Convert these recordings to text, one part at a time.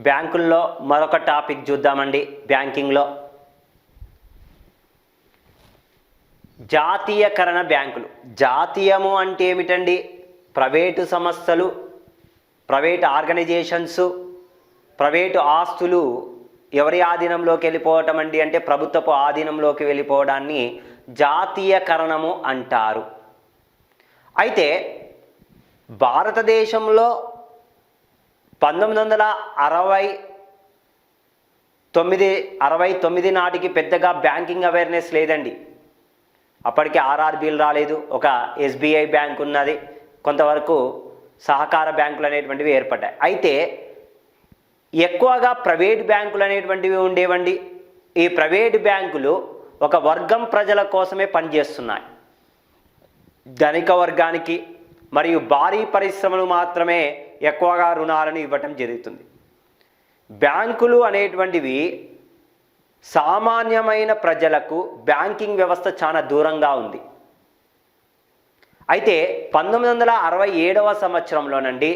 బ్యాంకుల్లో మరొక టాపిక్ చూద్దామండి. బ్యాంకింగ్లో జాతీయకరణ బ్యాంకులు. జాతీయము అంటే ఏమిటండి? ప్రైవేటు సంస్థలు, ప్రైవేట్ ఆర్గనైజేషన్స్, ప్రైవేటు ఆస్తులు ఎవరి ఆధీనంలోకి వెళ్ళిపోవటం అండి అంటే ప్రభుత్వపు ఆధీనంలోకి వెళ్ళిపోవడాన్ని జాతీయకరణము అంటారు. అయితే భారతదేశంలో 1969 నాటికి పెద్దగా బ్యాంకింగ్ అవేర్నెస్ లేదండి. అప్పటికి ఆర్ఆర్బీలు రాలేదు, ఒక ఎస్బీఐ బ్యాంక్ ఉన్నది, కొంతవరకు సహకార బ్యాంకులు అనేటువంటివి ఏర్పడ్డాయి. అయితే ఎక్కువగా ప్రైవేట్ బ్యాంకులు అనేటువంటివి ఉండేవండి. ఈ ప్రైవేట్ బ్యాంకులు ఒక వర్గం ప్రజల కోసమే పనిచేస్తున్నాయి. ధనిక వర్గానికి మరియు భారీ పరిశ్రమలు మాత్రమే ఎక్కువగా రుణాలను ఇవ్వటం జరుగుతుంది. బ్యాంకులు అనేటువంటివి సామాన్యమైన ప్రజలకు బ్యాంకింగ్ వ్యవస్థ చాలా దూరంగా ఉంది. అయితే 1967వ సంవత్సరంలోనండి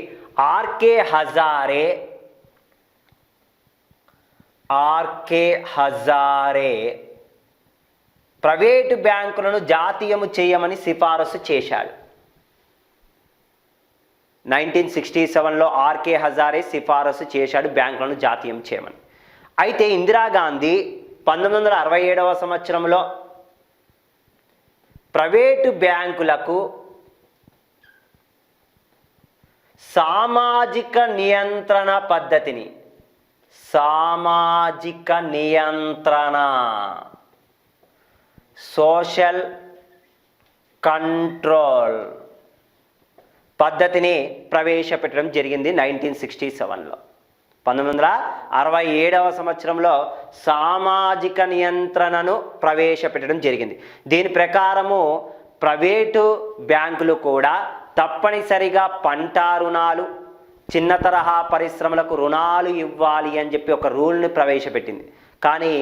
ఆర్కే హజారే ప్రైవేటు బ్యాంకులను జాతీయము చేయమని సిఫారసు చేశాడు. 1967లో ఆర్కే హజారే సిఫారసు చేశాడు బ్యాంకులను జాతీయం చేయమని. అయితే ఇందిరాగాంధీ 1967వ సంవత్సరంలో ప్రైవేటు బ్యాంకులకు సామాజిక నియంత్రణ పద్ధతిని, సామాజిక నియంత్రణ, సోషల్ కంట్రోల్ పద్ధతిని ప్రవేశపెట్టడం జరిగింది 1967లో. 1967వ సంవత్సరంలో సామాజిక నియంత్రణను ప్రవేశపెట్టడం జరిగింది. దీని ప్రకారము ప్రైవేటు బ్యాంకులు కూడా తప్పనిసరిగా పంట రుణాలు, చిన్న తరహా పరిశ్రమలకు రుణాలు ఇవ్వాలి అని చెప్పి ఒక రూల్ని ప్రవేశపెట్టింది. కానీ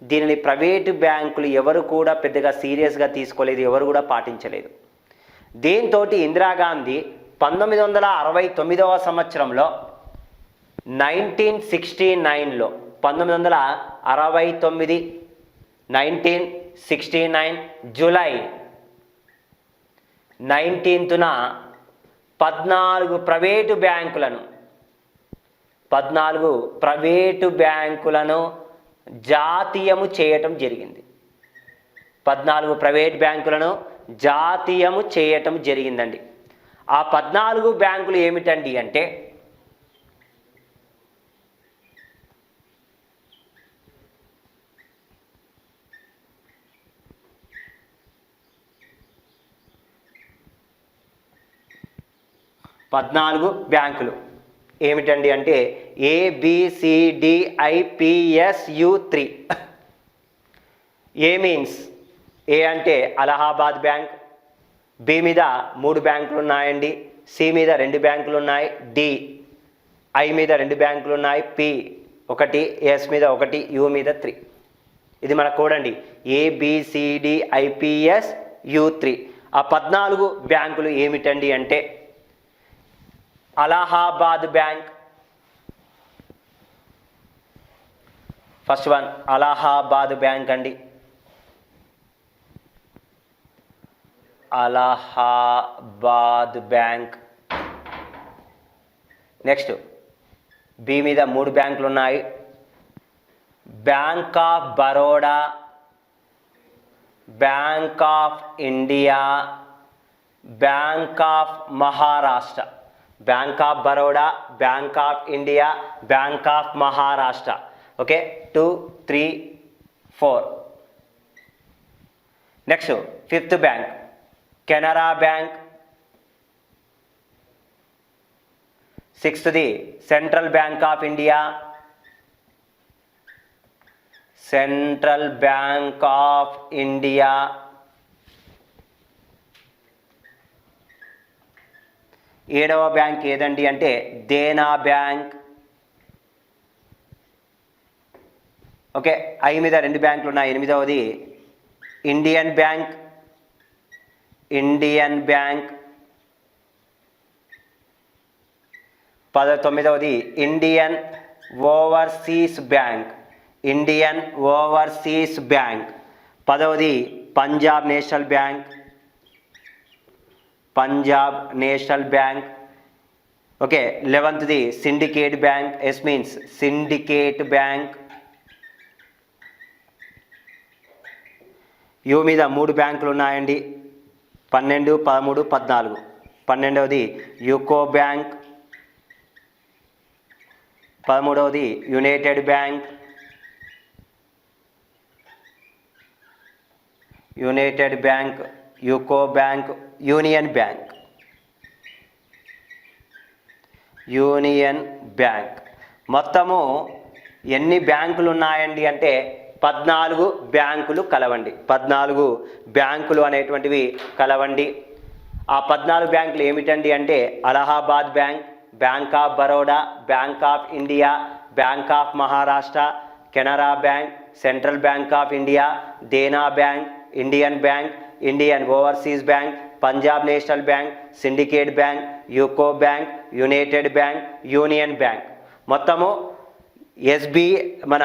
దీనిని ప్రైవేటు బ్యాంకులు ఎవరు కూడా పెద్దగా సీరియస్గా తీసుకోలేదు, ఎవరు కూడా పాటించలేదు. దీంతో ఇందిరాగాంధీ 1969వ సంవత్సరంలో 1969 జూలై 19న 14 ప్రైవేటు బ్యాంకులను జాతీయము చేయటం జరిగింది. 14 ప్రైవేట్ బ్యాంకులను జాతీయము చేయటం జరిగిందండి. ఆ 14 బ్యాంకులు ఏమిటండి అంటే ఏమిటండి అంటే ABCDIPSU3. ఏ మీన్స్ ఏ అంటే అలహాబాద్ బ్యాంక్, బి మీద 3 బ్యాంకులు ఉన్నాయండి, సి మీద 2 బ్యాంకులు ఉన్నాయి, డి ఐ మీద 2 బ్యాంకులు ఉన్నాయి, పి 1, ఎస్ మీద 1, యు మీద 3. ఇది మన కోడ్ అండి, ABCDIPSU3. ఆ 14 బ్యాంకులు ఏమిటండి అంటే Allahabad bank, first one Allahabad bank అండి, అలహాబాద్ బ్యాంక్. నెక్స్ట్ బి మీద 3 బ్యాంకులు ఉన్నాయి, bank of Baroda, bank of India, bank of Maharashtra. Bank of Baroda, bank of India, bank of Maharashtra. Okay, 2, 3, 4. Next fifth bank Canara bank. సిక్స్త్ది central bank of India, central bank of India. ఏడవ bank ఏదండి అంటే Dena bank. Okay, I మీద 2 బ్యాంకులు ఉన్నాయి, 8వది Indian bank, Indian bank. 19వది Indian overseas bank, Indian overseas bank. 10వది Punjab national bank, Punjab national bank. Okay, 11వది syndicate bank, S means syndicate bank. U మీద 3 బ్యాంకులు ఉన్నాయండి, 12, 13, 14. 12వది యూకో బ్యాంక్, 13వది united bank, united bank, UCO bank, union bank, union bank. మొత్తము ఎన్ని బ్యాంకులు ఉన్నాయండి అంటే 14 బ్యాంకులు కలవండి. 14 బ్యాంకులు అనేటువంటివి కలవండి. ఆ 14 బ్యాంకులు ఏమిటండి అంటే Allahabad bank, bank of Baroda, bank of India, bank of Maharashtra, Canara bank, central bank of India, Dena bank, Indian bank, Indian overseas bank, Punjab national bank, syndicate bank, UCO bank, united bank, union bank. మొత్తము మన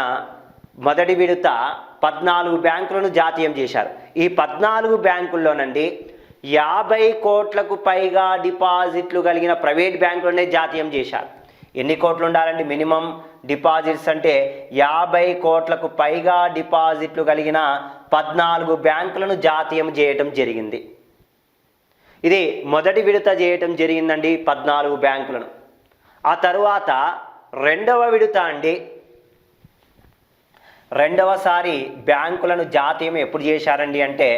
మొదటి విడత 14 బ్యాంకులను జాతీయం చేశారు. ఈ 14 బ్యాంకుల్లోనండి 50 కోట్లకు పైగా డిపాజిట్లు కలిగిన ప్రైవేట్ బ్యాంకులనే జాతీయం చేశారు. ఎన్ని కోట్లు ఉండాలండి మినిమం డిపాజిట్స్ అంటే 50 కోట్లకు పైగా డిపాజిట్లు కలిగిన 14 బ్యాంకులను జాతీయం చేయటం జరిగింది. ఇది మొదటి విడత చేయటం జరిగిందండి 14 బ్యాంకులను. ఆ తరువాత రెండవ విడత అండి, రెండవసారి బ్యాంకులను జాతీయం ఎప్పుడు చేశారండి అంటే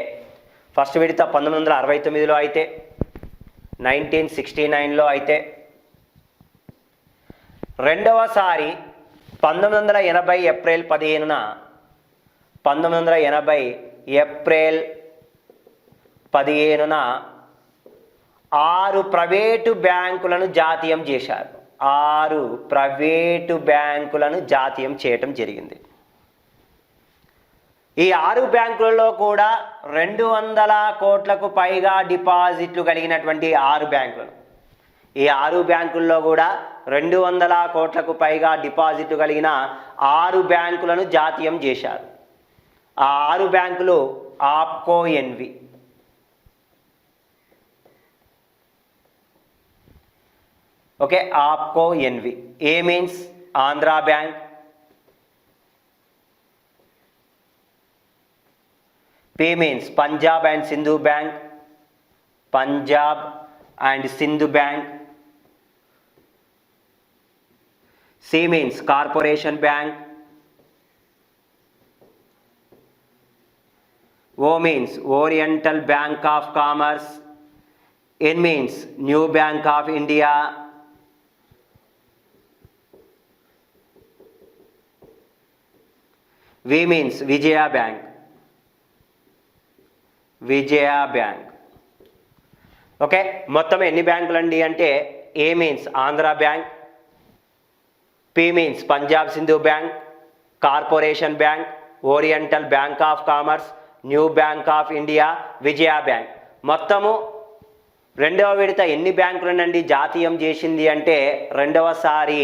ఫస్ట్ విడత 1969లో అయితే, 1969లో అయితే, రెండవసారి 1980 ఏప్రిల్ 15న 1980 ఏప్రిల్ 15న 6 ప్రైవేటు బ్యాంకులను జాతీయం చేశారు. 6 ప్రైవేటు బ్యాంకులను జాతీయం చేయటం జరిగింది. ఈ 6 బ్యాంకులలో కూడా 200 కోట్లకు పైగా డిపాజిట్లు కలిగినటువంటి 6 బ్యాంకులను, ఈ 6 బ్యాంకుల్లో కూడా 200 కోట్లకు పైగా డిపాజిట్లు కలిగిన 6 బ్యాంకులను జాతీయం చేశారు. ఆ 6 బ్యాంకులు APCO NV. Okay, APCO NV. A means Andhra bank, P means Punjab and Sindhu Bank, Punjab and Sindhu Bank. C means Corporation Bank. O means Oriental Bank of Commerce. N means New Bank of India. V means Vijaya Bank. Vijaya bank. Okay, మొత్తం ఎన్ని బ్యాంకులు అండి అంటే A means Andhra bank, P means Punjab Sind bank, corporation bank, oriental bank of commerce, new bank of India, Vijaya bank. మొత్తము రెండవ విడత ఎన్ని బ్యాంకులనండి జాతీయం చేసింది అంటే రెండవసారి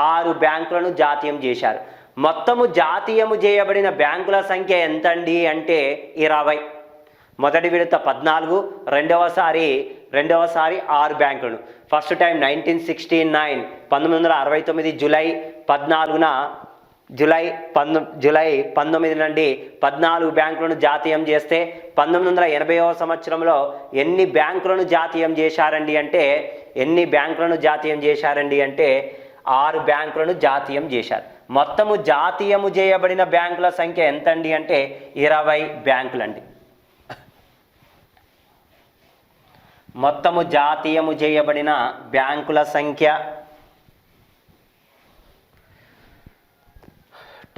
6 బ్యాంకులను జాతీయం చేశారు. మొత్తము జాతీయము చేయబడిన బ్యాంకుల సంఖ్య ఎంతండి అంటే 20. మొదటి విడత 14, రెండవసారి 6 బ్యాంకులను. ఫస్ట్ టైం 1969 1969 జూలై 14న జూలై 19 నుండి 14 బ్యాంకులను జాతీయం చేస్తే 1980వ సంవత్సరంలో ఎన్ని బ్యాంకులను జాతీయం చేశారండి అంటే 6 బ్యాంకులను జాతీయం చేశారు. మొత్తము జాతీయము చేయబడిన బ్యాంకుల సంఖ్య ఎంతండి అంటే 20 బ్యాంకులండి. మొత్తము జాతీయము చేయబడిన బ్యాంకుల సంఖ్య,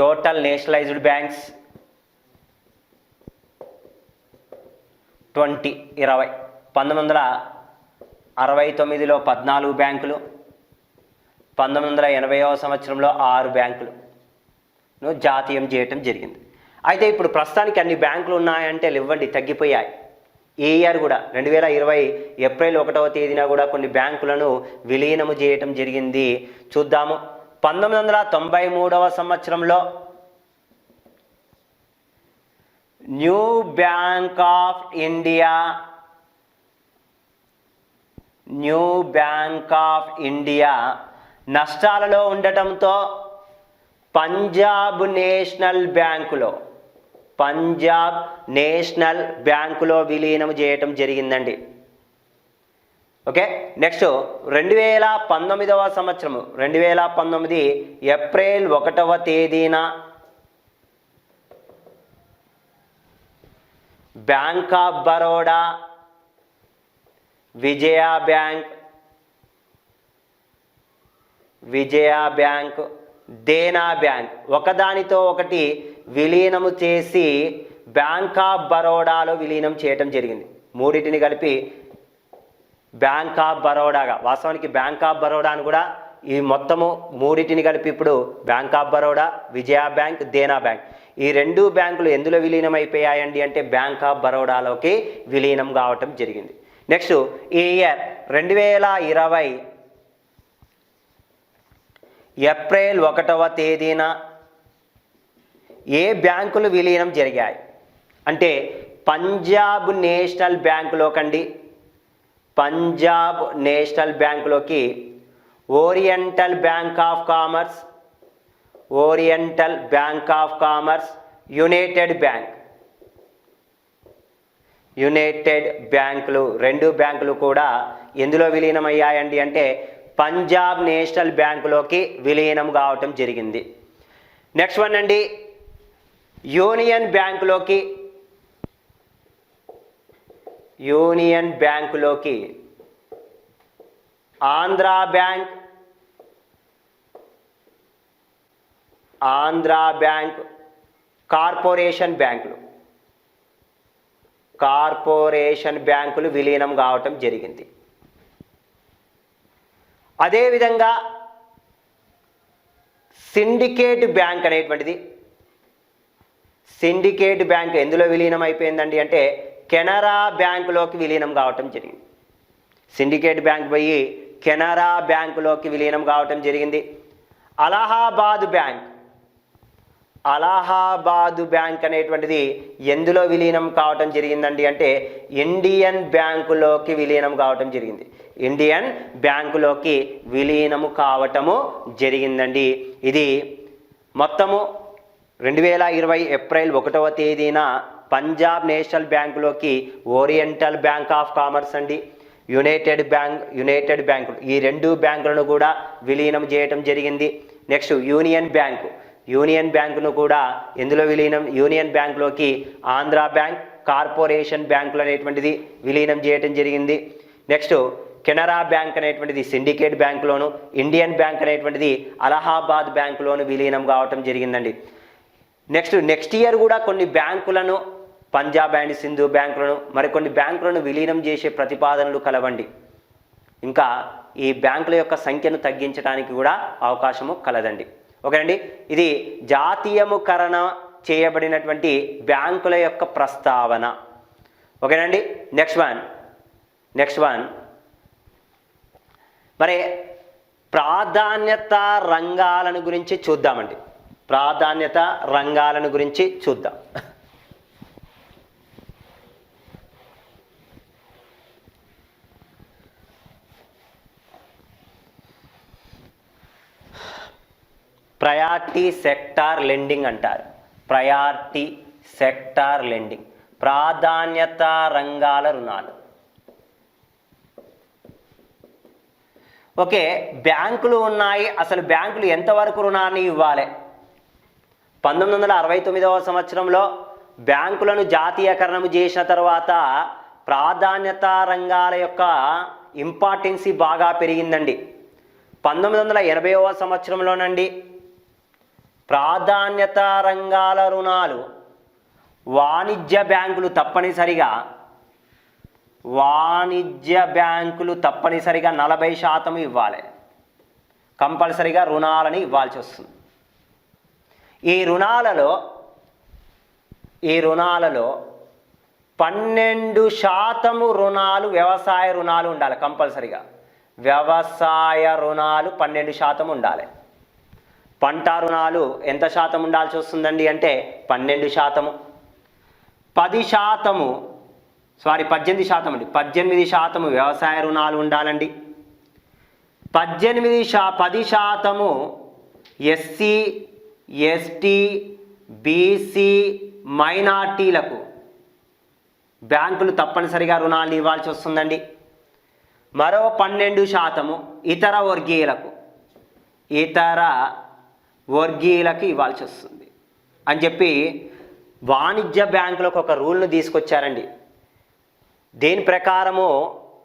టోటల్ నేషనలైజ్డ్ బ్యాంక్స్ 20. 1969లో 14 బ్యాంకులు, 1980వ సంవత్సరంలో 6 బ్యాంకులు జాతీయం చేయటం జరిగింది. అయితే ఇప్పుడు ప్రస్తుతానికి అన్ని బ్యాంకులు ఉన్నాయంటే ఇవ్వండి, తగ్గిపోయాయి. ఈ ఇయర్ కూడా 2020 ఏప్రిల్ 1వ తేదీన కూడా కొన్ని బ్యాంకులను విలీనము చేయటం జరిగింది. చూద్దాము 1993వ సంవత్సరంలో న్యూ బ్యాంక్ ఆఫ్ ఇండియా నష్టాలలో ఉండటంతో పంజాబ్ నేషనల్ బ్యాంకులో విలీనం చేయటం జరిగిందండి. ఓకే, నెక్స్ట్ 2019వ సంవత్సరం 2019 ఏప్రిల్ 1వ తేదీన bank of Baroda, Vijaya bank, Dena bank ఒకదానితో ఒకటి విలీనము చేసి బ్యాంక్ ఆఫ్ బరోడాలో విలీనం చేయటం జరిగింది. మూడింటిని కలిపి బ్యాంక్ ఆఫ్ బరోడాగా, వాస్తవానికి బ్యాంక్ ఆఫ్ బరోడా అని కూడా ఈ మొత్తము మూడింటిని కలిపి ఇప్పుడు bank of Baroda, Vijaya bank, Dena bank ఈ రెండు బ్యాంకులు ఎందులో విలీనం అయిపోయాయండి అంటే బ్యాంక్ ఆఫ్ బరోడాలోకి విలీనం కావటం జరిగింది. నెక్స్ట్ ఈ ఇయర్ 2020 ఏప్రిల్ 1వ తేదీన ఏ బ్యాంకులు విలీనం జరిగాయి అంటే పంజాబ్ నేషనల్ బ్యాంకులోకి oriental bank of commerce, United బ్యాంకులు రెండు బ్యాంకులు కూడా ఎందులో విలీనం అయ్యాయండి అంటే పంజాబ్ నేషనల్ బ్యాంకులోకి విలీనం కావటం జరిగింది. నెక్స్ట్ వన్ అండి, యూనియన్ బ్యాంకులోకి ఆంధ్రా బ్యాంక్, కార్పొరేషన్ బ్యాంకులు విలీనం కావటం జరిగింది. అదేవిధంగా సిండికేట్ బ్యాంక్ ఎందులో విలీనం అయిపోయిందండి అంటే కెనరా బ్యాంకులోకి విలీనం కావటం జరిగింది. సిండికేట్ బ్యాంక్ పోయి కెనరా బ్యాంకులోకి విలీనం కావటం జరిగింది. అలహాబాద్ బ్యాంక్ అనేటువంటిది ఎందులో విలీనం కావటం జరిగిందండి అంటే ఇండియన్ బ్యాంకులోకి విలీనం కావటం జరిగింది. ఇది మొత్తము 2020 ఏప్రిల్ 1వ తేదీన పంజాబ్ నేషనల్ బ్యాంకులోకి ఓరియంటల్ బ్యాంక్ ఆఫ్ కామర్స్ అండి, యునైటెడ్ బ్యాంకులు ఈ రెండు బ్యాంకులను కూడా విలీనం చేయటం జరిగింది. నెక్స్ట్ యూనియన్ బ్యాంకును కూడా ఎందులో యూనియన్ బ్యాంకులోకి ఆంధ్రా బ్యాంక్, కార్పొరేషన్ బ్యాంకులు అనేటువంటిది విలీనం చేయటం జరిగింది. నెక్స్ట్ కెనరా బ్యాంక్ అనేటువంటిది సిండికేట్ బ్యాంకులోను, ఇండియన్ బ్యాంక్ అనేటువంటిది అలహాబాద్ బ్యాంకులోను విలీనం కావటం జరిగిందండి. నెక్స్ట్ ఇయర్ కూడా కొన్ని బ్యాంకులను, పంజాబ్ అండ్ సింధు బ్యాంకులను, మరికొన్ని బ్యాంకులను విలీనం చేసే ప్రతిపాదనలు కలవండి. ఇంకా ఈ బ్యాంకుల యొక్క సంఖ్యను తగ్గించడానికి కూడా అవకాశము కలదండి. ఓకేనండి, ఇది జాతీయముకరణ చేయబడినటువంటి బ్యాంకుల యొక్క ప్రస్తావన. ఓకేనండి, నెక్స్ట్ వన్ మరి ప్రాధాన్యత రంగాలను గురించి చూద్దామండి. ప్రయారిటీ సెక్టార్ లెండింగ్ అంటారు. ప్రాధాన్యత రంగాల రుణాలు. ఓకే, బ్యాంకులు ఉన్నాయి. అసలు బ్యాంకులు ఎంతవరకు రుణాన్ని ఇవ్వాలి? 1969వ సంవత్సరంలో బ్యాంకులను జాతీయకరణం చేసిన తర్వాత ప్రాధాన్యత రంగాల యొక్క ఇంపార్టెన్సీ బాగా పెరిగిందండి. 1980వ సంవత్సరంలోనండి ప్రాధాన్యత రంగాల రుణాలు వాణిజ్య బ్యాంకులు తప్పనిసరిగా 40% ఇవ్వాలి. కంపల్సరిగా రుణాలని ఇవ్వాల్సి వస్తుంది. ఈ రుణాలలో 12% రుణాలు వ్యవసాయ రుణాలు ఉండాలి. కంపల్సరిగా వ్యవసాయ రుణాలు 12% ఉండాలి. పంట రుణాలు ఎంత శాతం ఉండాల్సి వస్తుందండి అంటే 12%. 18% అండి, 18% వ్యవసాయ రుణాలు ఉండాలండి. 10% ఎస్సీ, ఎస్టీ, బీసీ, మైనార్టీలకు బ్యాంకులు తప్పనిసరిగా రుణాలు ఇవ్వాల్సి వస్తుందండి. మరో 12% ఇతర వర్గీయులకు ఇవ్వాల్సి వస్తుంది అని చెప్పి వాణిజ్య బ్యాంకులకు ఒక రూల్ను తీసుకొచ్చారండి. దేని ప్రకారము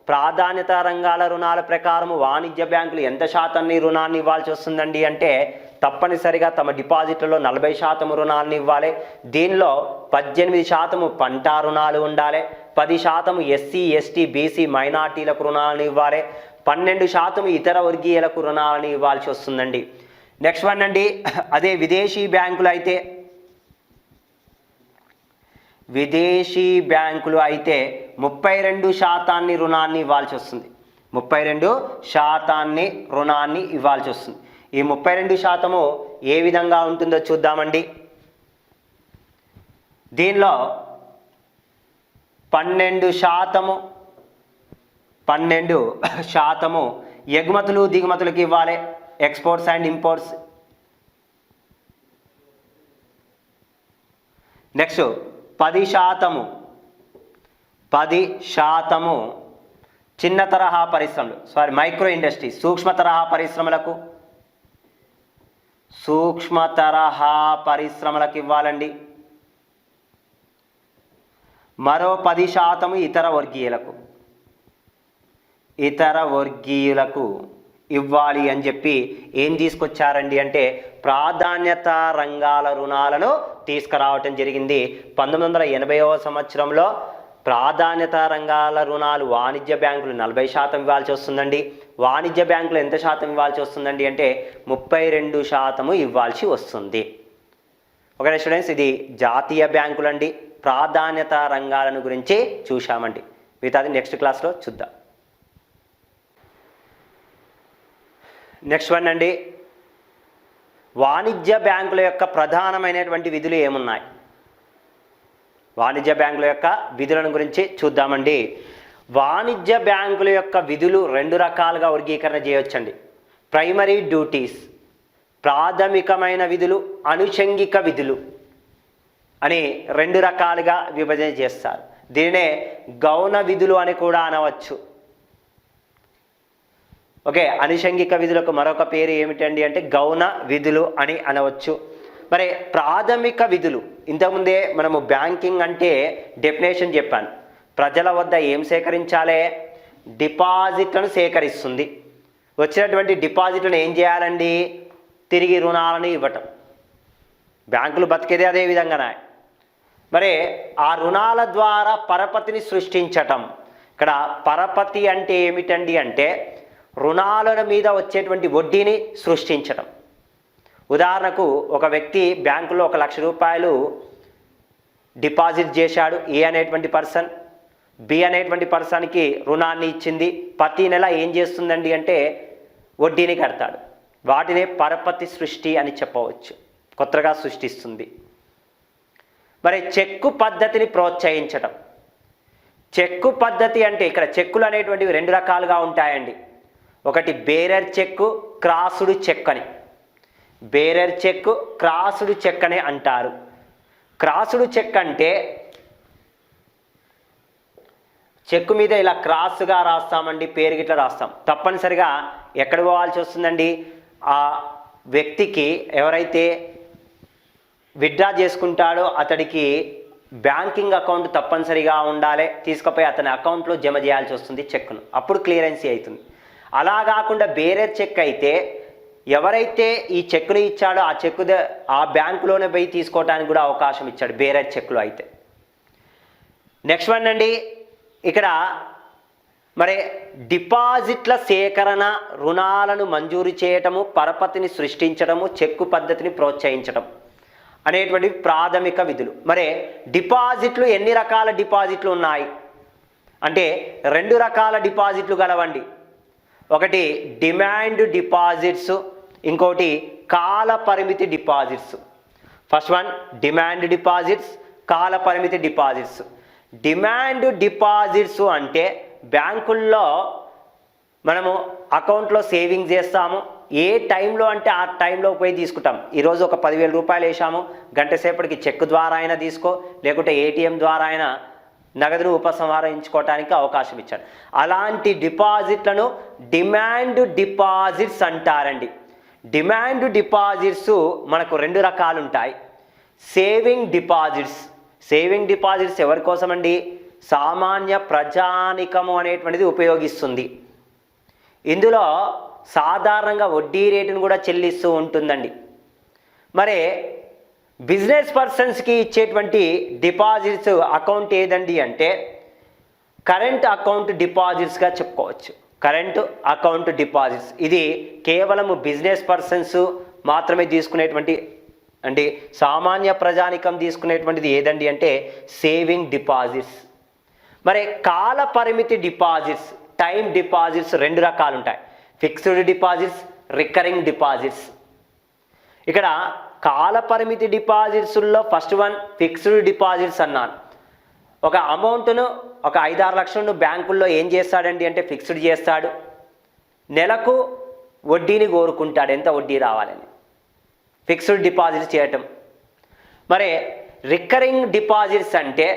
ప్రాధాన్యత రంగాల రుణాల ప్రకారము వాణిజ్య బ్యాంకులు ఎంత శాతాన్ని రుణాన్ని ఇవ్వాల్సి వస్తుందండి అంటే తప్పనిసరిగా తమ డిపాజిట్లలో 40% రుణాలను ఇవ్వాలి. దీనిలో 18% పంట రుణాలు ఉండాలి, 10% ఎస్సీ, ఎస్టీ, బీసీ, మైనార్టీలకు రుణాలను ఇవ్వాలి, 12% ఇతర వర్గీయులకు రుణాలను ఇవ్వాల్సి వస్తుందండి. నెక్స్ట్ వన్ అండి, అదే విదేశీ బ్యాంకులు అయితే 32% రుణాన్ని ఇవ్వాల్సి వస్తుంది. 32% రుణాన్ని ఇవ్వాల్సి వస్తుంది. ఈ 32% ఏ విధంగా ఉంటుందో చూద్దామండి. దీనిలో 12% ఎగుమతులు దిగుమతులకు ఇవ్వాలి, ఎక్స్పోర్ట్స్ అండ్ ఇంపోర్ట్స్. నెక్స్ట్ 10% చిన్న తరహా పరిశ్రమలు, మైక్రో ఇండస్ట్రీ, సూక్ష్మ తరహా పరిశ్రమలకు ఇవ్వాలండి. మరో 10% ఇతర వర్గీయులకు ఇవ్వాలి అని చెప్పి ఏం తీసుకొచ్చారండి అంటే ప్రాధాన్యత రంగాల రుణాలను తీసుకురావటం జరిగింది. 1980వ సంవత్సరంలో ప్రాధాన్యత రంగాల రుణాలు వాణిజ్య బ్యాంకులు 40% ఇవ్వాల్సి వస్తుందండి. వాణిజ్య బ్యాంకులు ఎంత శాతం ఇవ్వాల్సి వస్తుందండి అంటే 32% ఇవ్వాల్సి వస్తుంది. ఓకే స్టూడెంట్స్, ఇది జాతీయ బ్యాంకులు అండి. ప్రాధాన్యత రంగాలను గురించి చూశామండి. మిగతాది నెక్స్ట్ క్లాస్లో చూద్దాం. నెక్స్ట్ వన్ అండి, వాణిజ్య బ్యాంకుల యొక్క ప్రధానమైనటువంటి విధులు ఏమున్నాయి? వాణిజ్య బ్యాంకుల యొక్క విధులను గురించి చూద్దామండి. వాణిజ్య బ్యాంకుల యొక్క విధులు 2 రకాలుగా వర్గీకరణ చేయవచ్చండి. ప్రైమరీ డ్యూటీస్, ప్రాథమికమైన విధులు, అనుషంగిక విధులు అని 2 రకాలుగా విభజన చేస్తారు. దీనినే గౌణ విధులు అని కూడా అనవచ్చు. ఓకే, అనుషంగిక విధులకు మరొక పేరు ఏమిటండి అంటే గౌణ విధులు అని అనవచ్చు. మరి ప్రాథమిక విధులు, ఇంతకుముందే మనము బ్యాంకింగ్ అంటే డెఫినేషన్ చెప్పాను. ప్రజల వద్ద ఏం సేకరించాలి? డిపాజిట్లను సేకరిస్తుంది. వచ్చినటువంటి డిపాజిట్లను ఏం చేయాలండి? తిరిగి రుణాలను ఇవ్వటం. బ్యాంకులు బతికేదే అదే విధంగానే. మరి ఆ రుణాల ద్వారా పరపతిని సృష్టించటం. ఇక్కడ పరపతి అంటే ఏమిటండి అంటే రుణాల మీద వచ్చేటువంటి వడ్డీని సృష్టించటం. ఉదాహరణకు ఒక వ్యక్తి బ్యాంకులో 1 లక్ష రూపాయలు డిపాజిట్ చేశాడు. ఏ అనేటువంటి పర్సన్ బి అనేటువంటి పర్సన్కి రుణాన్ని ఇచ్చింది. ప్రతి నెల ఏం చేస్తుందండి అంటే వడ్డీని కడతాడు. వాటినే పరపతి సృష్టి అని చెప్పవచ్చు. కొత్తగా సృష్టిస్తుంది. మరి చెక్కు పద్ధతిని ప్రోత్సహించటం. చెక్కు పద్ధతి అంటే ఇక్కడ చెక్కులు అనేటువంటివి 2 రకాలుగా ఉంటాయండి. ఒకటి బేరర్ చెక్కు, క్రాసుడు చెక్ అని. బేరర్ చెక్కు, క్రాసుడు చెక్ అని అంటారు. క్రాసుడు చెక్ అంటే చెక్కు మీద ఇలా క్రాస్గా రాస్తామండి, పేరు గిట్లా రాస్తాం. తప్పనిసరిగా ఎక్కడ పోవాల్సి వస్తుందండి? ఆ వ్యక్తికి ఎవరైతే విత్డ్రా చేసుకుంటాడో అతడికి బ్యాంకింగ్ అకౌంట్ తప్పనిసరిగా ఉండాలి. తీసుకుపోయి అతని అకౌంట్లో జమ చేయాల్సి వస్తుంది చెక్కును. అప్పుడు క్లియరెన్సీ అవుతుంది. అలా కాకుండా బేరర్ చెక్ అయితే ఎవరైతే ఈ చెక్కును ఇచ్చాడో ఆ చెక్కు ఆ బ్యాంకులోనే పోయి తీసుకోవడానికి కూడా అవకాశం ఇచ్చాడు బేరర్ చెక్లో అయితే. నెక్స్ట్ వన్ అండి, ఇక్కడ మరి డిపాజిట్ల సేకరణ, రుణాలను మంజూరు చేయటము, పరపతిని సృష్టించడము, చెక్కు పద్ధతిని ప్రోత్సహించడం అనేటువంటి ప్రాథమిక విధులు. మరి డిపాజిట్లు ఎన్ని రకాల డిపాజిట్లు ఉన్నాయి అంటే 2 రకాల డిపాజిట్లు గలవండి. ఒకటి డిమాండ్ డిపాజిట్స్, ఇంకోటి కాల పరిమితి deposits. First one demand deposits, కాల పరిమితి డిపాజిట్స్. డిమాండ్ డిపాజిట్స్ అంటే బ్యాంకుల్లో మనము అకౌంట్లో సేవింగ్ చేస్తాము, ఏ టైంలో అంటే ఆ టైంలో పోయి తీసుకుంటాం. ఈరోజు ఒక 10,000 రూపాయలు వేసాము, గంట సేపటికి చెక్ ద్వారా అయినా తీసుకో, లేకుంటే ఏటీఎం ద్వారా అయినా నగదును ఉపసంహరించుకోవడానికి అవకాశం ఇచ్చాడు. అలాంటి డిపాజిట్లను డిమాండ్ డిపాజిట్స్ అంటారండి. డిమాండ్ డిపాజిట్స్ మనకు 2 రకాలు ఉంటాయి. Saving deposits. సేవింగ్ డిపాజిట్స్ ఎవరి కోసం అండి? సామాన్య ప్రజానికము అనేటువంటిది ఉపయోగిస్తుంది. ఇందులో సాధారణంగా వడ్డీ రేటును కూడా చెల్లిస్తూ ఉంటుందండి. మరి బిజినెస్ పర్సన్స్కి ఇచ్చేటువంటి డిపాజిట్స్ అకౌంట్ ఏదండి అంటే కరెంట్ అకౌంట్ డిపాజిట్స్గా చెప్పుకోవచ్చు. కరెంట్ అకౌంట్ డిపాజిట్స్ ఇది కేవలము బిజినెస్ పర్సన్స్ మాత్రమే తీసుకునేటువంటి అంటే సామాన్య ప్రజానికం తీసుకునేటువంటిది ఏదండి అంటే సేవింగ్ డిపాజిట్స్. మరి కాల పరిమితి డిపాజిట్స్, టైం డిపాజిట్స్ 2 రకాలు ఉంటాయి. Fixed deposits, recurring deposits. ఇక్కడ కాల పరిమితి డిపాజిట్స్లో ఫస్ట్ వన్ ఫిక్స్డ్ డిపాజిట్స్ అన్నాను. ఒక అమౌంట్ను ఒక 5-6 లక్షలను బ్యాంకుల్లో ఏం చేస్తాడండి అంటే ఫిక్స్డ్ చేస్తాడు, నెలకు వడ్డీని కోరుకుంటాడు, ఎంత వడ్డీ రావాలని ఫిక్స్డ్ డిపాజిట్ చేయటం. మరి రికరింగ్ డిపాజిట్స్ అంటే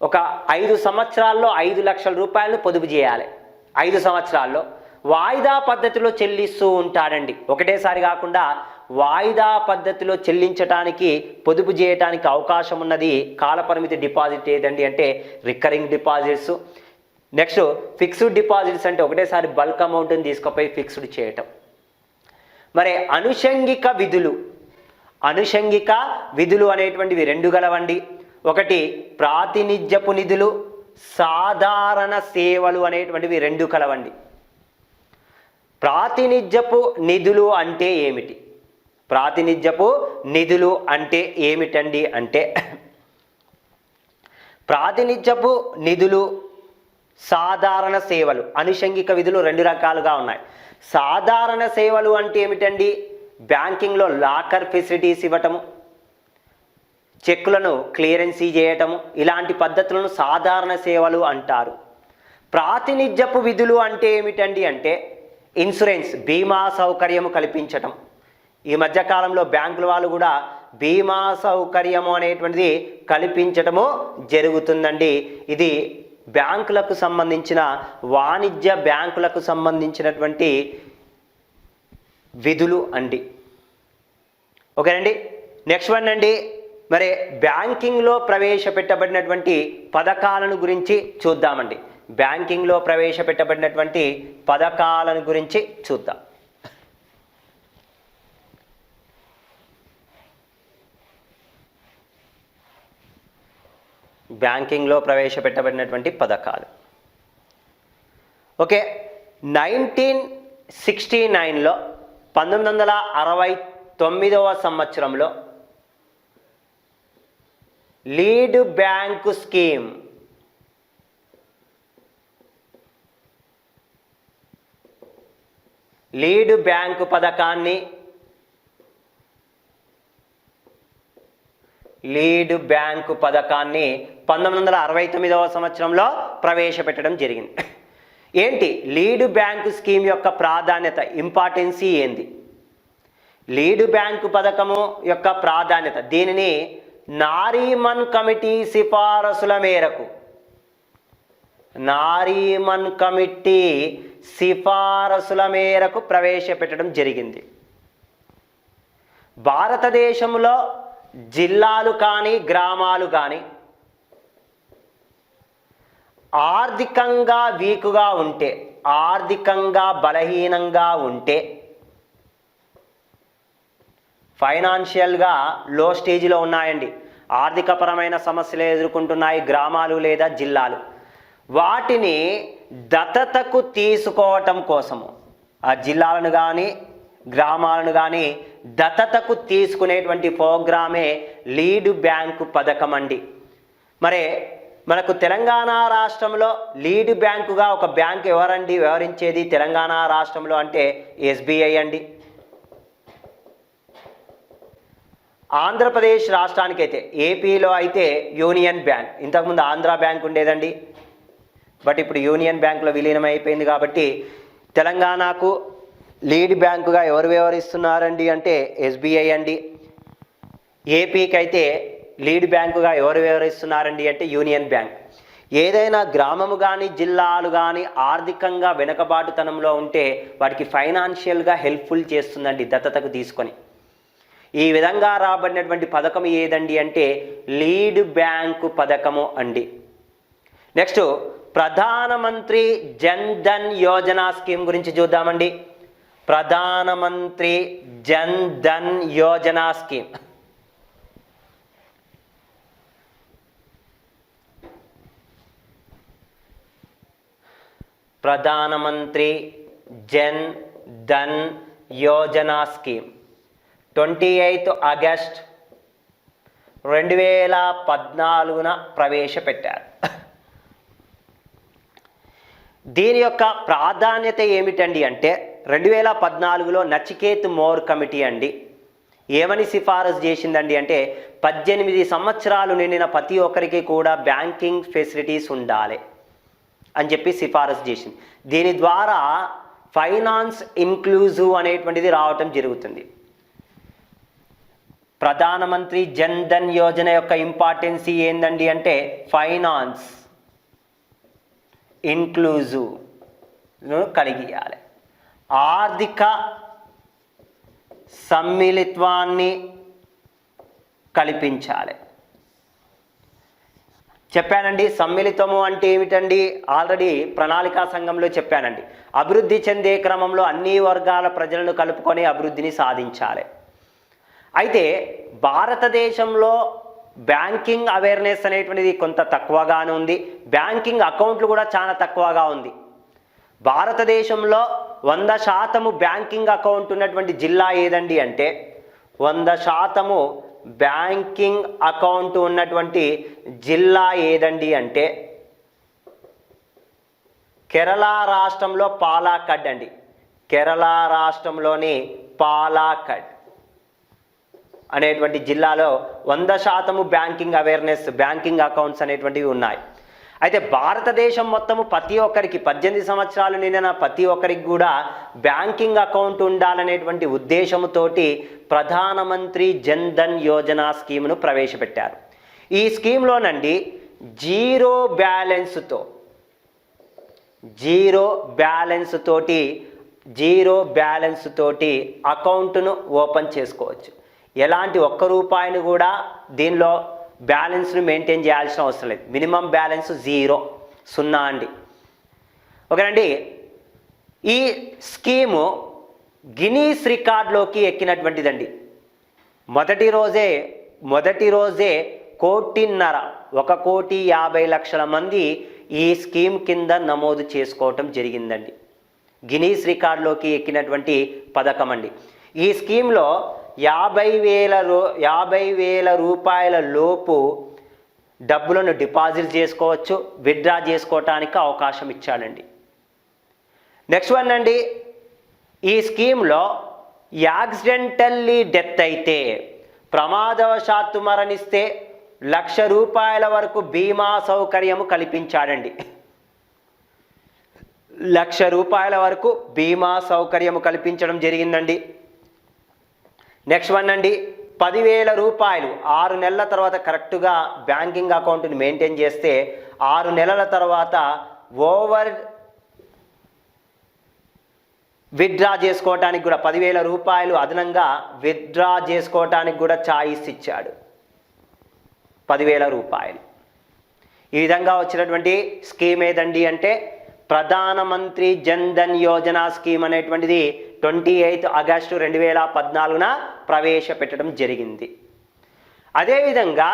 ఒక 5 సంవత్సరాల్లో 5 లక్షల రూపాయలను పొదుపు చేయాలి. 5 సంవత్సరాల్లో వాయిదా పద్ధతిలో చెల్లిస్తూ ఉంటాడండి. ఒకటేసారి కాకుండా వాయిదా పద్ధతిలో చెల్లించడానికి పొదుపు చేయడానికి అవకాశం ఉన్నది కాలపరిమితి డిపాజిట్ ఏదండి అంటే recurring deposits. Next fixed deposits అంటే ఒకటేసారి బల్క్ అమౌంట్ని తీసుకుపోయి ఫిక్స్డ్ చేయటం. మరి అనుషంగిక విధులు. అనుషంగిక విధులు అనేటువంటివి 2 గలవండి. ఒకటి ప్రాతినిధ్యపు నిధులు, సాధారణ సేవలు అనేటువంటివి 2 కలవండి. ప్రాతినిధ్యపు నిధులు అంటే ఏమిటి? ప్రాతినిధ్యపు నిధులు అంటే ఏమిటండి అంటే ప్రాతినిధ్యపు నిధులు, సాధారణ సేవలు, అనుషంగిక విధులు 2 రకాలుగా ఉన్నాయి. సాధారణ సేవలు అంటే ఏమిటండి? బ్యాంకింగ్లో లాకర్ ఫెసిలిటీస్ ఇవ్వటము, చెక్కులను క్లియరెన్సీ చేయటము, ఇలాంటి పద్ధతులను సాధారణ సేవలు అంటారు. ప్రాతినిధ్యపు విధులు అంటే ఏమిటండి అంటే ఇన్సూరెన్స్, బీమా సౌకర్యము కల్పించటం. ఈ మధ్యకాలంలో బ్యాంకుల వాళ్ళు కూడా బీమా సౌకర్యము అనేటువంటిది కల్పించటము జరుగుతుందండి. ఇది బ్యాంకులకు సంబంధించిన వాణిజ్య బ్యాంకులకు సంబంధించినటువంటి విధులు అండి. ఓకేనండి. నెక్స్ట్ వన్ అండి, మరి బ్యాంకింగ్లో ప్రవేశపెట్టబడినటువంటి పథకాలను గురించి చూద్దామండి. బ్యాంకింగ్లో ప్రవేశపెట్టబడినటువంటి పథకాలను గురించి చూద్దాం. బ్యాంకింగ్లో ప్రవేశపెట్టబడినటువంటి పథకాలు. ఓకే, 1969లో 1969వ సంవత్సరంలో lead bank scheme lead bank పథకాన్ని 1969వ సంవత్సరంలో ప్రవేశపెట్టడం జరిగింది. ఏంటి లీడ్ బ్యాంకు స్కీమ్ యొక్క ప్రాధాన్యత, ఇంపార్టెన్సీ ఏంది? లీడ్ బ్యాంకు పథకము యొక్క ప్రాధాన్యత, దీనిని నారీమన్ కమిటీ సిఫారసుల మేరకు ప్రవేశపెట్టడం జరిగింది. భారతదేశంలో జిల్లాలు కానీ గ్రామాలు కానీ ఆర్థికంగా వీకుగా ఉంటే, ఆర్థికంగా బలహీనంగా ఉంటే, ఫైనాన్షియల్గా లో స్టేజ్లో ఉన్నాయండి, ఆర్థికపరమైన సమస్యలు ఎదుర్కొంటున్నాయి గ్రామాలు లేదా జిల్లాలు, వాటిని దత్తతకు తీసుకోవటం కోసము ఆ జిల్లాలను కానీ గ్రామాలను కానీ దత్తతకు తీసుకునేటువంటి ప్రోగ్రామే లీడ్ బ్యాంకు పథకం అండి. మరి మనకు తెలంగాణ రాష్ట్రంలో లీడ్ బ్యాంకుగా ఒక బ్యాంకు ఎవరండి వ్యవహరించేది తెలంగాణ రాష్ట్రంలో అంటే ఎస్బీఐ అండి. ఆంధ్రప్రదేశ్ రాష్ట్రానికైతే ఏపీలో అయితే యూనియన్ బ్యాంక్, ఇంతకుముందు ఆంధ్ర బ్యాంక్ ఉండేదండి, బట్ ఇప్పుడు యూనియన్ బ్యాంకులో విలీనం అయిపోయింది. కాబట్టి తెలంగాణకు లీడ్ బ్యాంకుగా ఎవరు వ్యవహరిస్తున్నారండి అంటే ఎస్బీఐ అండి. ఏపీకి అయితే లీడ్ బ్యాంకుగా ఎవరు వ్యవహరిస్తున్నారండి అంటే యూనియన్ బ్యాంక్. ఏదైనా గ్రామము కానీ జిల్లాలు కానీ ఆర్థికంగా వెనుకబాటుతనంలో ఉంటే వాటికి ఫైనాన్షియల్గా హెల్ప్ఫుల్ చేస్తుందండి దత్తతకు తీసుకొని. ఈ విధంగా రాబడినటువంటి పథకం ఏదండి అంటే లీడ్ బ్యాంకు పథకము అండి. నెక్స్ట్ ప్రధానమంత్రి జన్ ధన్ యోజన స్కీమ్ గురించి చూద్దామండి. ప్రధానమంత్రి జన్ ధన్ యోజన స్కీమ్ ప్రధానమంత్రి జన్ ధన్ యోజన స్కీమ్ 28 ఆగస్ట్ 2014 ప్రవేశపెట్టారు. దీని యొక్క ప్రాధాన్యత ఏమిటండి అంటే 2014లో నచికేత్ మోర్ కమిటీ అండి ఏమని సిఫారసు చేసిందండి అంటే 18 సంవత్సరాలు నిండిన ప్రతి ఒక్కరికి కూడా బ్యాంకింగ్ ఫెసిలిటీస్ ఉండాలి అని చెప్పి సిఫారసు చేసింది. దీని ద్వారా ఫైనాన్స్ ఇన్క్లూజివ్ అనేటువంటిది రావటం జరుగుతుంది. ప్రధానమంత్రి జన్ ధన్ యోజన యొక్క ఇంపార్టెన్సీ ఏందండి అంటే ఫైనాన్స్ ఇన్క్లూజివ్ కలిగియాలి, ఆర్థిక సమ్మిళిత్వాన్ని కల్పించాలి. చెప్పానండి. సమ్మిళితము అంటే ఏమిటండి? ఆల్రెడీ ప్రణాళికా సంఘంలో చెప్పానండి. అభివృద్ధి చెందే క్రమంలో అన్ని వర్గాల ప్రజలను కలుపుకొని అభివృద్ధిని సాధించాలి. అయితే భారతదేశంలో బ్యాంకింగ్ అవేర్నెస్ అనేటువంటిది కొంత తక్కువగానే ఉంది. బ్యాంకింగ్ అకౌంట్లు కూడా చాలా తక్కువగా ఉంది. భారతదేశంలో 100% బ్యాంకింగ్ అకౌంట్ ఉన్నటువంటి జిల్లా ఏదండి అంటే 100% బ్యాంకింగ్ అకౌంట్ ఉన్నటువంటి జిల్లా ఏదండి అంటే కేరళ రాష్ట్రంలో పాలాక్కడ్ అండి. కేరళ రాష్ట్రంలోని పాలాక్కడ్ అనేటువంటి జిల్లాలో 100% బ్యాంకింగ్ అవేర్నెస్, బ్యాంకింగ్ అకౌంట్స్ అనేటువంటివి ఉన్నాయి. అయితే భారతదేశం మొత్తము ప్రతి ఒక్కరికి 18 సంవత్సరాలు నిండిన ప్రతి ఒక్కరికి కూడా బ్యాంకింగ్ అకౌంట్ ఉండాలనేటువంటి ఉద్దేశంతోటి ప్రధానమంత్రి జన్ ధన్ యోజన స్కీమ్ను ప్రవేశపెట్టారు. ఈ స్కీమ్లోనండి జీరో బ్యాలెన్స్ తోటి అకౌంట్ను ఓపెన్ చేసుకోవచ్చు. ఎలాంటి ఒక్క రూపాయిని కూడా దీనిలో బ్యాలెన్స్ను మెయింటైన్ చేయాల్సిన అవసరం లేదు. మినిమం బ్యాలెన్స్ 0 అండి. ఓకేనండి. ఈ స్కీము గిన్నీస్ రికార్డులోకి ఎక్కినటువంటిదండి. మొదటి రోజే 1,50,00,000 మంది ఈ స్కీమ్ కింద నమోదు చేసుకోవటం జరిగిందండి. గిన్నీస్ రికార్డులోకి ఎక్కినటువంటి పథకం అండి. ఈ స్కీమ్లో 50,000 రూపాయల లోపు డబ్బులను డిపాజిట్ చేసుకోవచ్చు, విత్డ్రా చేసుకోవటానికి అవకాశం ఇచ్చాడండి. నెక్స్ట్ వన్ అండి, ఈ స్కీమ్లో యాక్సిడెంటల్లీ డెత్ అయితే, ప్రమాదవశాత్తు మరణిస్తే 1,00,000 రూపాయల వరకు బీమా సౌకర్యము కల్పించాడండి. 1,00,000 రూపాయల వరకు బీమా సౌకర్యము కల్పించడం జరిగిందండి. నెక్స్ట్ వన్ అండి, 10,000 రూపాయలు 6 నెలల తర్వాత కరెక్ట్గా బ్యాంకింగ్ అకౌంట్ని మెయింటైన్ చేస్తే 6 నెలల తర్వాత ఓవర్ విత్డ్రా చేసుకోవటానికి కూడా 10,000 రూపాయలు అదనంగా విత్డ్రా చేసుకోవటానికి కూడా ఛాయిస్ ఇచ్చాడు. 10,000 రూపాయలు. ఈ విధంగా వచ్చినటువంటి స్కీమ్ ఏదండి అంటే ప్రధానమంత్రి జన్ ధన్ యోజన స్కీమ్ అనేటువంటిది 28 ఆగస్టు 2014 ప్రవేశపెట్టడం జరిగింది. అదేవిధంగా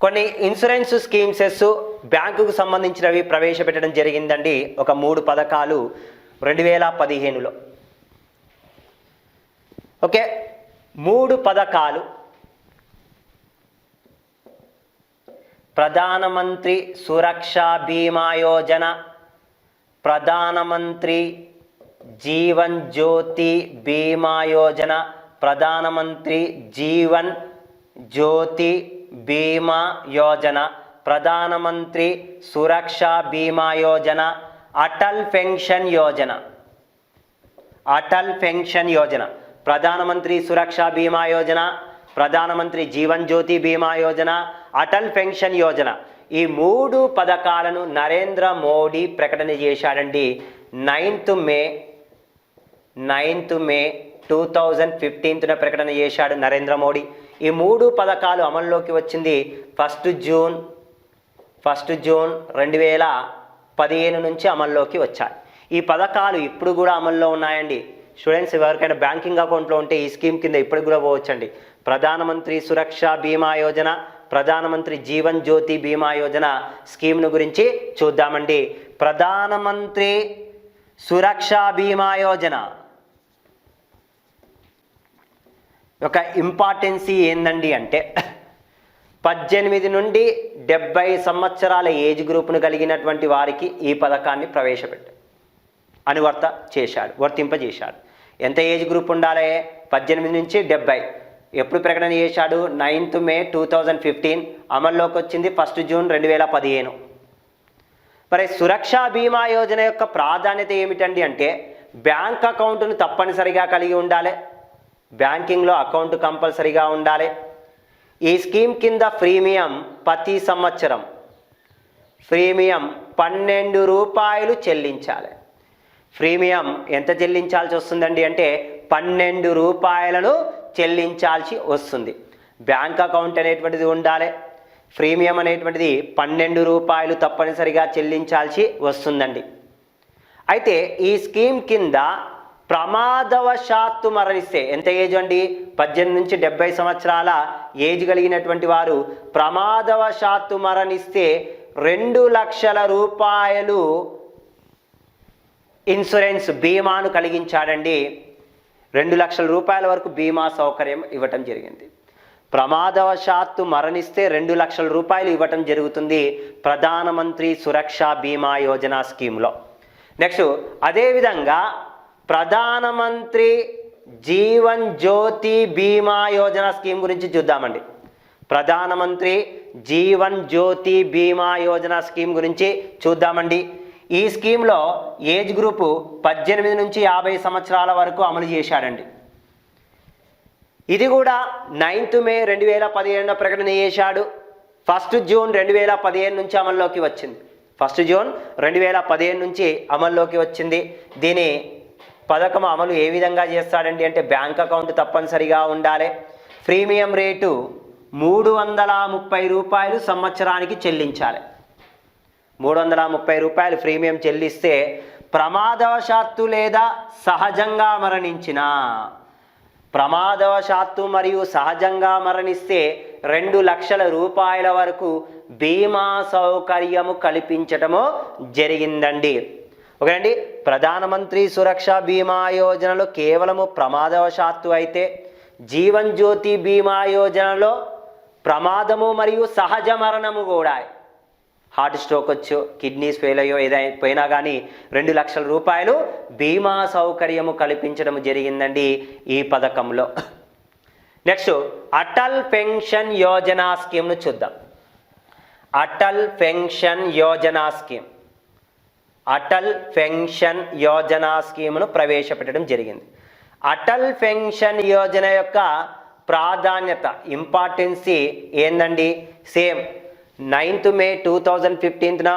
కొన్ని ఇన్సూరెన్స్ స్కీమ్సెస్ బ్యాంకుకు సంబంధించినవి ప్రవేశపెట్టడం జరిగిందండి. ఒక 3 పథకాలు 2015లో. ఓకే, 3 పథకాలు ప్రధానమంత్రి సురక్ష బీమా యోజన, ప్రధానమంత్రి జీవన్ జ్యోతి బీమా యోజన, ప్రధానమంత్రి జీవన్ జ్యోతి బీమా యోజన, ప్రధానమంత్రి సురక్ష బీమా యోజన, అటల్ పెన్షన్ యోజన. అటల్ పెన్షన్ యోజన, ప్రధానమంత్రి సురక్ష బీమా యోజన, ప్రధానమంత్రి జీవన్ జ్యోతి బీమా యోజన, అటల్ పెన్షన్ యోజన. ఈ 3 పథకాలను నరేంద్ర మోడీ ప్రకటన చేశాడండి 9th మే 2015న ప్రకటన చేశాడు నరేంద్ర మోడీ. ఈ 3 పథకాలు అమల్లోకి వచ్చింది 1 జూన్ 2015 నుంచి అమల్లోకి వచ్చాయి. ఈ పథకాలు ఇప్పుడు కూడా అమల్లో ఉన్నాయండి. స్టూడెంట్స్ ఎవరికైనా బ్యాంకింగ్ అకౌంట్లో ఉంటే ఈ స్కీమ్ కింద ఇప్పుడు కూడా పోవచ్చండి. ప్రధానమంత్రి సురక్ష బీమా యోజన, ప్రధానమంత్రి జీవన్ జ్యోతి బీమా యోజన స్కీమ్ను గురించి చూద్దామండి. ప్రధానమంత్రి సురక్ష బీమా యోజన యొక్క ఇంపార్టెన్సీ ఏందండి అంటే 18 నుండి 70 సంవత్సరాల ఏజ్ గ్రూప్ను కలిగినటువంటి వారికి ఈ పథకాన్ని వర్తింపజేశాడు. ఎంత ఏజ్ గ్రూప్ ఉండాలి? 18 నుంచి 70. ఎప్పుడు ప్రకటన చేశాడు? 9th మే 2015. అమల్లోకి వచ్చింది 1 జూన్ 2015. మరి సురక్షా బీమా యోజన యొక్క ప్రాధాన్యత ఏమిటండి అంటే బ్యాంక్ అకౌంట్ను తప్పనిసరిగా కలిగి ఉండాలి. బ్యాంకింగ్లో అకౌంట్ కంపల్సరీగా ఉండాలి. ఈ స్కీమ్ కింద ప్రీమియం ప్రతి సంవత్సరం ప్రీమియం 12 రూపాయలు చెల్లించాలి. ప్రీమియం ఎంత చెల్లించాల్సి వస్తుందండి అంటే 12 రూపాయలను చెల్లించాల్సి వస్తుంది. బ్యాంక్ అకౌంట్ అనేటువంటిది ఉండాలి. ప్రీమియం అనేటువంటిది 12 రూపాయలు తప్పనిసరిగా చెల్లించాల్సి వస్తుందండి. అయితే ఈ స్కీమ్ కింద ప్రమాదవశాత్తు మరణిస్తే ఎంత ఏజ్ అండి? 18 నుంచి 70 సంవత్సరాల ఏజ్ కలిగినటువంటి వారు ప్రమాదవశాత్తు మరణిస్తే 2 లక్షల రూపాయలు ఇన్సూరెన్స్ బీమాను కలిగించాడండి. 2 లక్షల రూపాయల వరకు బీమా సౌకర్యం ఇవ్వటం జరిగింది. ప్రమాదవశాత్తు మరణిస్తే 2 లక్షల రూపాయలు ఇవ్వటం జరుగుతుంది ప్రధానమంత్రి సురక్ష బీమా యోజన స్కీమ్లో. నెక్స్ట్ అదేవిధంగా ప్రధానమంత్రి జీవన్ జ్యోతి బీమా యోజన స్కీమ్ గురించి చూద్దామండి. ప్రధానమంత్రి జీవన్ జ్యోతి బీమా యోజన స్కీమ్ గురించి చూద్దామండి. ఈ స్కీమ్లో ఏజ్ గ్రూపు 18 నుంచి 50 సంవత్సరాల వరకు అమలు చేశాడండి. ఇది కూడా 9th మే 2015 ప్రకటన చేశాడు. 1 జూన్ 2015 నుంచి అమల్లోకి వచ్చింది. 1 జూన్ 2015 నుంచి అమల్లోకి వచ్చింది. దీని పథకం అమలు ఏ విధంగా చేస్తాడండి అంటే బ్యాంక్ అకౌంట్ తప్పనిసరిగా ఉండాలి. ప్రీమియం రేటు 330 రూపాయలు సంవత్సరానికి చెల్లించాలి. 330 రూపాయలు ప్రీమియం చెల్లిస్తే ప్రమాదవశాత్తు లేదా సహజంగా మరణించిన మరియు సహజంగా మరణిస్తే 2 లక్షల రూపాయల వరకు బీమా సౌకర్యము కల్పించటము జరిగిందండి. ఓకేనండి. ప్రధానమంత్రి సురక్ష బీమా యోజనలో కేవలము ప్రమాదవశాత్తు అయితే జీవన్ జ్యోతి బీమా యోజనలో ప్రమాదము మరియు సహజ మరణము కూడా, హార్ట్ స్ట్రోక్ వచ్చో కిడ్నీస్ ఫెయిల్ అయ్యో ఏదైనా పోయినా కానీ 2 లక్షల రూపాయలు బీమా సౌకర్యము కల్పించడం జరిగిందండి ఈ పథకంలో. నెక్స్ట్ అటల్ పెన్షన్ యోజన స్కీమ్ను చూద్దాం. Atal pension Yojana scheme, Atal pension Yojana స్కీమ్ను ప్రవేశపెట్టడం జరిగింది. అటల్ పెన్షన్ యోజన యొక్క ప్రాధాన్యత ఇంపార్టెన్సీ ఏందండి? సేమ్ 9th మే 2015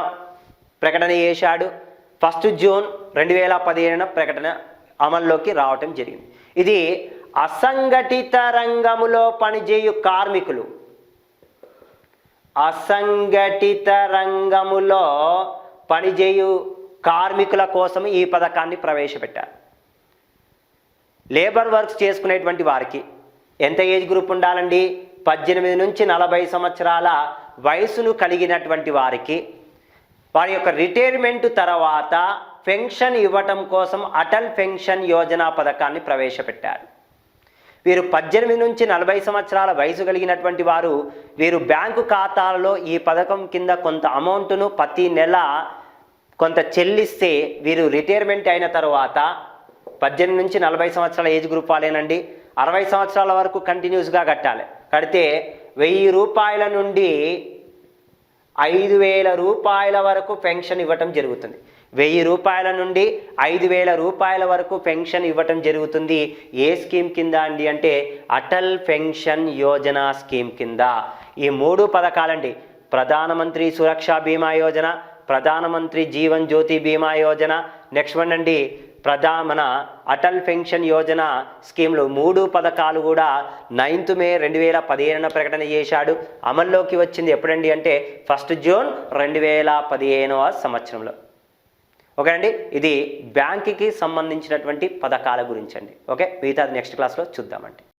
ప్రకటన చేశాడు. 1 జూన్ 2015 ప్రకటన అమల్లోకి రావటం జరిగింది. ఇది అసంఘటిత రంగములో పనిచేయు కార్మికులు, అసంఘటిత రంగములో పనిచేయు కార్మికుల కోసం ఈ పథకాన్ని ప్రవేశపెట్టారు. లేబర్ వర్క్స్ చేసుకునేటువంటి వారికి ఎంత ఏజ్ గ్రూప్ ఉండాలండి? 18 నుంచి 40 సంవత్సరాల వయసును కలిగినటువంటి వారికి వారి యొక్క రిటైర్మెంట్ తర్వాత పెన్షన్ ఇవ్వటం కోసం అటల్ పెన్షన్ యోజన పథకాన్ని ప్రవేశపెట్టారు. వీరు 18 నుంచి 40 సంవత్సరాల వయసు కలిగినటువంటి వారు వీరు బ్యాంకు ఖాతాలలో ఈ పథకం కింద కొంత అమౌంట్ను ప్రతి నెల కొంత చెల్లిస్తే వీరు రిటైర్మెంట్ అయిన తర్వాత 18 నుంచి 40 సంవత్సరాల ఏజ్ గ్రూప్ వాళ్ళేనండి 60 సంవత్సరాల వరకు కంటిన్యూస్గా కట్టాలి. కడితే 1000 రూపాయల నుండి 5000 రూపాయల వరకు పెన్షన్ ఇవ్వటం జరుగుతుంది. 1000 రూపాయల నుండి 5000 రూపాయల వరకు పెన్షన్ ఇవ్వటం జరుగుతుంది. ఏ స్కీమ్ కింద అండి అంటే అటల్ పెన్షన్ యోజన స్కీమ్ కింద. ఈ 3 పథకాలండి, ప్రధానమంత్రి సురక్ష బీమా యోజన, ప్రధానమంత్రి జీవన్ జ్యోతి బీమా యోజన, నెక్స్ట్ వన్ అండి మన అటల్ పెన్షన్ యోజన స్కీమ్లు. 3 పథకాలు కూడా 9th మే 2015 ప్రకటన చేశాడు. అమల్లోకి వచ్చింది ఎప్పుడండి అంటే 1 జూన్ 2015 సంవత్సరంలో. ఓకే అండి, ఇది బ్యాంకుకి సంబంధించినటువంటి పథకాల గురించి అండి. ఓకే, మిగతాది నెక్స్ట్ క్లాస్లో చూద్దామండి.